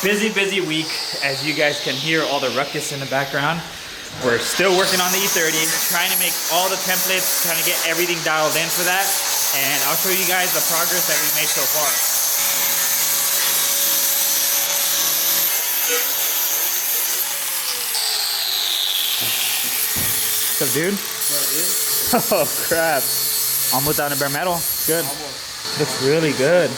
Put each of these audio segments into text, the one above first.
Busy week. As you guys can hear all the ruckus in the background. We're still working on the E30, trying to make all the templates, trying to get everything dialed in for that. And I'll show you guys the progress that we've made so far. What's up, dude? What, dude? Oh, crap. Almost down to bare metal. Good. Almost. Looks really good.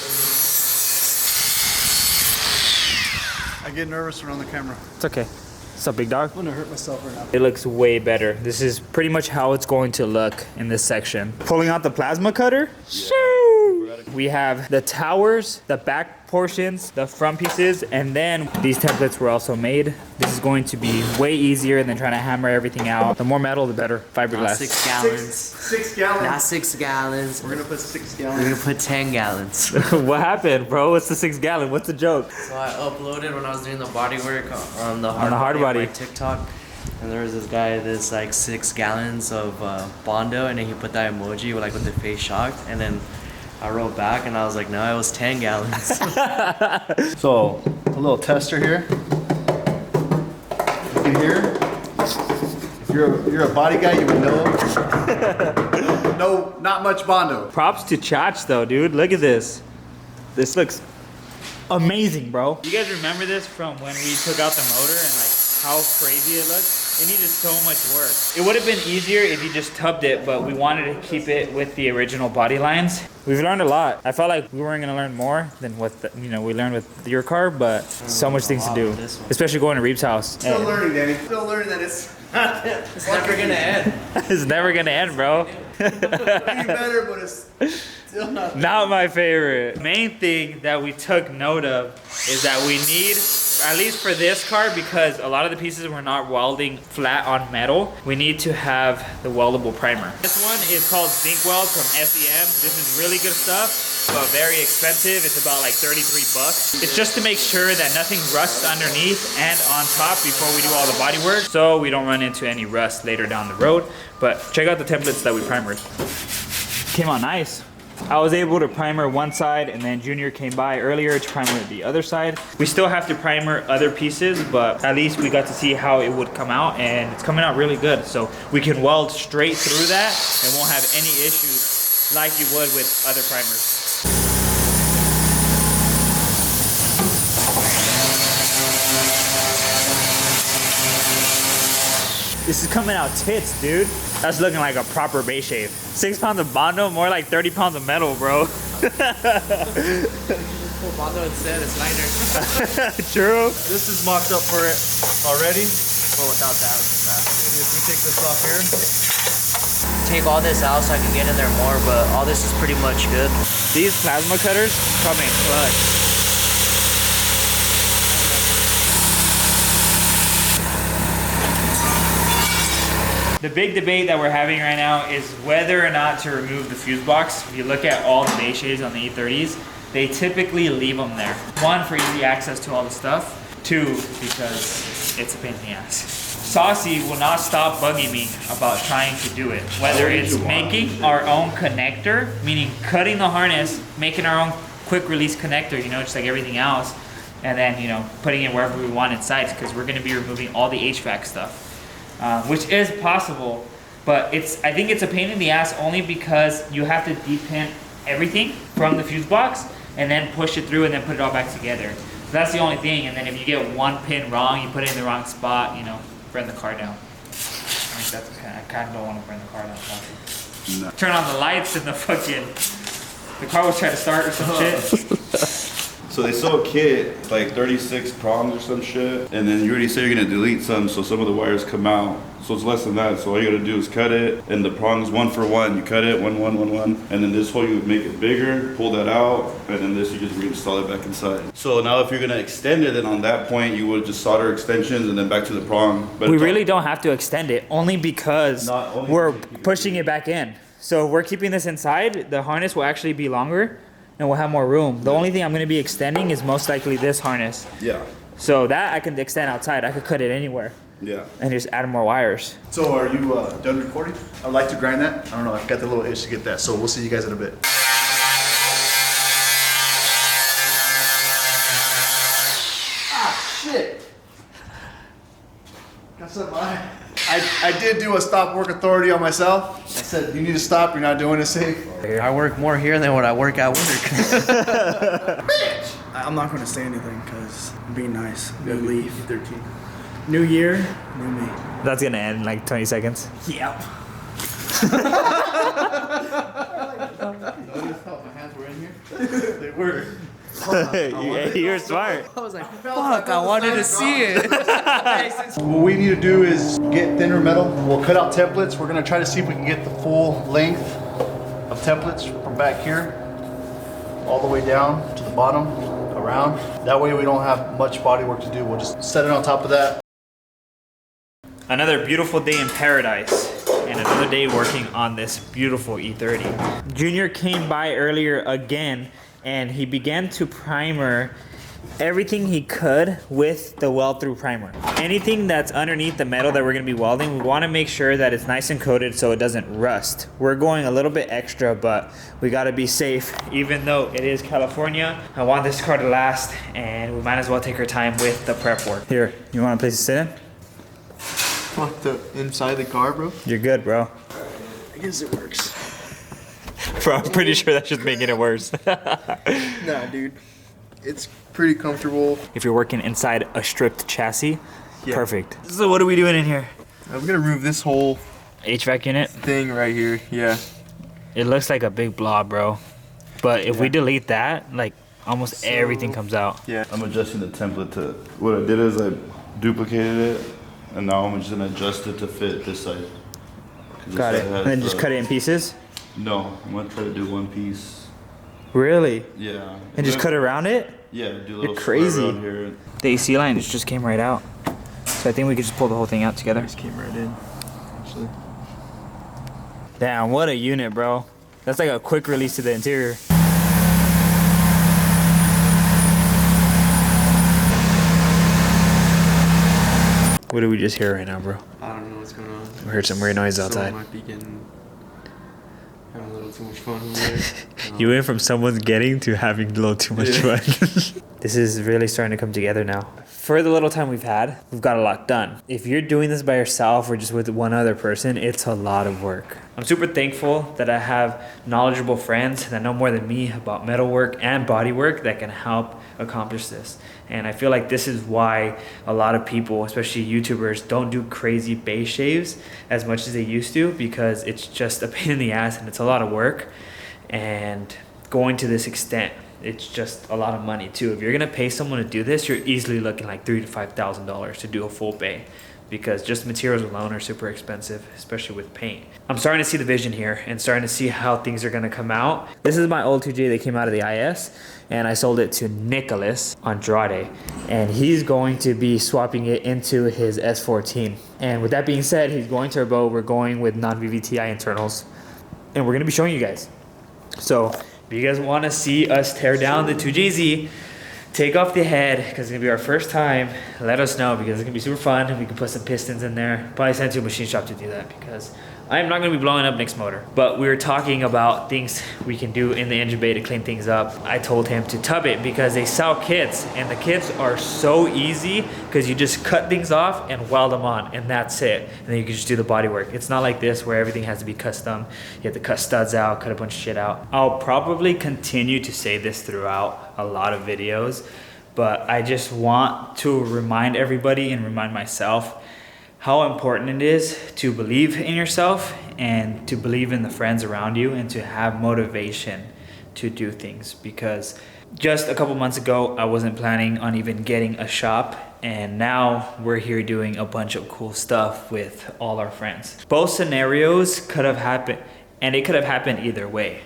I get nervous around the camera. It's okay. What's up, big dog? I'm gonna hurt myself right now. It looks way better. This is pretty much how it's going to look in this section. Pulling out the plasma cutter. Yeah. We have the towers, the back portions, the front pieces, and then these templates were also made. This is going to be way easier than trying to hammer everything out. The more metal, the better. Fiberglass. Not 6 gallons. 6 gallons. Not 6 gallons. We're gonna put 6 gallons. We're gonna put 10 gallons. What happened, bro? What's the 6 gallon? What's the joke? So I uploaded when I was doing the body work on the hard body body. on my TikTok. And there was this guy that's like 6 gallons of Bondo, and then he put that emoji with the face shocked, and then I wrote back and I was like, no, it was 10 gallons. So, a little tester here. You can hear. If you're a body guy, you would know. No, not much Bondo. Props to Chach though, dude. Look at this. This looks amazing, bro. You guys remember this from when we took out the motor and like how crazy it looked? It needed so much work. It would have been easier if you just tubbed it, but we wanted to keep it with the original body lines. We've learned a lot. I felt like we weren't gonna learn more than what we learned with your car, but so much things to do, especially going to Reeb's house. Still learning, Danny. Still learning that it's never gonna end. It's never gonna end, bro. Pretty better, but it's still not my favorite. Main thing that we took note of is that we need, at least for this car, because a lot of the pieces were not welding flat on metal, we need to have the weldable primer. This one is called Zinc Weld from SEM. This is really good stuff, but very expensive. It's about like 33 bucks. It's just to make sure that nothing rusts underneath and on top before we do all the body work, so we don't run into any rust later down the road. But check out the templates that we primered. Came out nice. I was able to primer one side, and then Junior came by earlier to primer the other side. We still have to primer other pieces, but at least we got to see how it would come out, and it's coming out really good. So we can weld straight through that and won't have any issues like you would with other primers. This is coming out tits, dude. That's looking like a proper base shave. 6 pounds of Bondo, more like 30 pounds of metal, bro. Pull Bondo instead, it's lighter. True. This is mocked up for it already. But without that. If we take this off here. Take all this out so I can get in there more, but all this is pretty much good. These plasma cutters come in clutch. The big debate that we're having right now is whether or not to remove the fuse box. If you look at all the base shades on the E30s, they typically leave them there. 1, for easy access to all the stuff. 2, because it's a pain in the ass. Saucy will not stop bugging me about trying to do it. Whether it's making our own connector, meaning cutting the harness, making our own quick release connector, just like everything else, and then, putting it wherever we want inside, because we're gonna be removing all the HVAC stuff. Which is possible, but I think it's a pain in the ass only because you have to depin everything from the fuse box and then push it through and then put it all back together. So that's the only thing, and then if you get one pin wrong, you put it in the wrong spot, burn the car down. I kind of don't want to burn the car down. No. Turn on the lights and the car was trying to start or some shit. So they sell a kit, like 36 prongs or some shit, and then you already say you're gonna delete some, so some of the wires come out. So it's less than that, so all you gotta do is cut it, and the prongs 1 for 1. You cut it, 1, 1, 1, 1, and then this hole you would make it bigger, pull that out, and then this you just reinstall it back inside. So now if you're gonna extend it, then on that point you would just solder extensions and then back to the prong. But we really don't have to extend it, only because we're pushing it back in. So if we're keeping this inside, the harness will actually be longer, and we'll have more room. The only thing I'm gonna be extending is most likely this harness. Yeah. So that I can extend outside. I could cut it anywhere. Yeah. And just add more wires. So are you done recording? I'd like to grind that. I don't know, I've got the little itch to get that. So we'll see you guys in a bit. I did do a stop work authority on myself. I said, you need to stop, you're not doing it safe. I work more here than what I work at work. Bitch! I'm not going to say anything because I'm being nice. New leaf. 13. New year, new me. That's gonna end in like 20 seconds. Yep. They were. You're smart. I was like, fuck, I wanted to see it. What we need to do is get thinner metal. We'll cut out templates. We're gonna try to see if we can get the full length of templates from back here all the way down to the bottom, around. That way we don't have much body work to do. We'll just set it on top of that. Another beautiful day in paradise and another day working on this beautiful E30. Junior came by earlier again and he began to primer everything he could with the weld-through primer. Anything that's underneath the metal that we're gonna be welding, we wanna make sure that it's nice and coated so it doesn't rust. We're going a little bit extra, but we gotta be safe. Even though it is California, I want this car to last and we might as well take our time with the prep work. Here, you want a place to sit in? What, the inside the car, bro? You're good, bro. I guess it works. Bro, I'm pretty sure that's just making it worse. Nah, dude. It's pretty comfortable. If you're working inside a stripped chassis, Yeah. perfect. So what are we doing in here? I'm gonna remove this whole HVAC unit? thing right here. Yeah. It looks like a big blob, bro. But if we delete that, like almost everything comes out. Yeah. I'm adjusting the template to, what I did is I duplicated it, and now I'm just gonna adjust it to fit this side. 'Cause this Got it. side And has then just the- cut it in pieces? No, I'm gonna try to do one piece. Really? Yeah. And just cut around it? Yeah, do a little square crazy. around here. The AC line just came right out. So I think we could just pull the whole thing out together. Just came right in, actually. Damn, what a unit, bro. That's like a quick release to the interior. What did we just hear right now, bro? I don't know what's going on. We heard some weird noise outside. Someone might be having a little too much fun over there. You went from someone's getting to having a little too much fun. This is really starting to come together now. For the little time we've had, we've got a lot done. If you're doing this by yourself or just with one other person, it's a lot of work. I'm super thankful that I have knowledgeable friends that know more than me about metalwork and bodywork that can help accomplish this. And I feel like this is why a lot of people, especially YouTubers, don't do crazy base shaves as much as they used to, because it's just a pain in the ass and it's a lot of work. And going to this extent, it's just a lot of money too. If you're gonna pay someone to do this, you're easily looking like $3,000 to $5,000 to do a full bay, because just materials alone are super expensive, especially with paint. I'm starting to see the vision here and starting to see how things are gonna come out. This is my old 2J that came out of the IS, and I sold it to Nicholas Andrade, and he's going to be swapping it into his S14. And with that being said, he's going turbo. We're going with non-VVTi internals, and we're gonna be showing you guys. So if you guys want to see us tear down the 2JZ, take off the head, because it's going to be our first time, let us know, because it's going to be super fun, and we can put some pistons in there. Probably send to a machine shop to do that, because I am not going to be blowing up Nick's motor. But we were talking about things we can do in the engine bay to clean things up. I told him to tub it, because they sell kits, and the kits are so easy, because you just cut things off and weld them on, and that's it. And then you can just do the body work. It's not like this where everything has to be custom. You have to cut studs out, cut a bunch of shit out. I'll probably continue to say this throughout a lot of videos, but I just want to remind everybody and remind myself how important it is to believe in yourself and to believe in the friends around you and to have motivation to do things. Because just a couple months ago, I wasn't planning on even getting a shop, and now we're here doing a bunch of cool stuff with all our friends. Both scenarios could have happened, and it could have happened either way.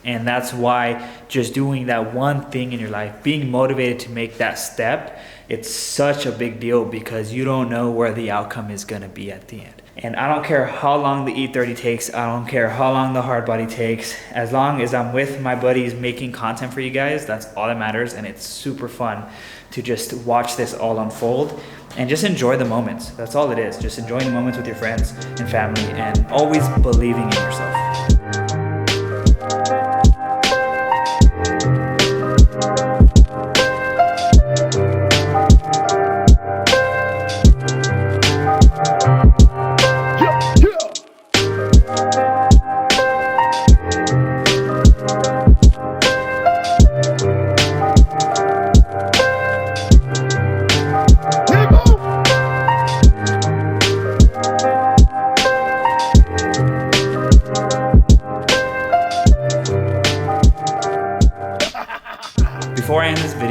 And that's why just doing that one thing in your life, being motivated to make that step, it's such a big deal, because you don't know where the outcome is gonna be at the end. And I don't care how long the E30 takes, I don't care how long the hard body takes, as long as I'm with my buddies making content for you guys, that's all that matters. And it's super fun to just watch this all unfold and just enjoy the moments. That's all it is, just enjoying the moments with your friends and family, and always believing in yourself.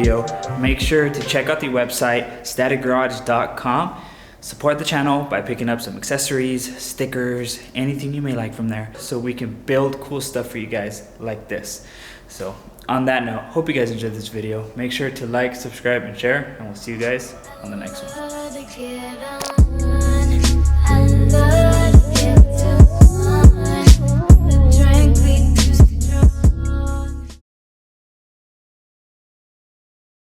video, make sure to check out the website, staticgarage.com. Support the channel by picking up some accessories, stickers, anything you may like from there, so we can build cool stuff for you guys like this. So on that note, hope you guys enjoyed this video. Make sure to like, subscribe, and share, and we'll see you guys on the next one.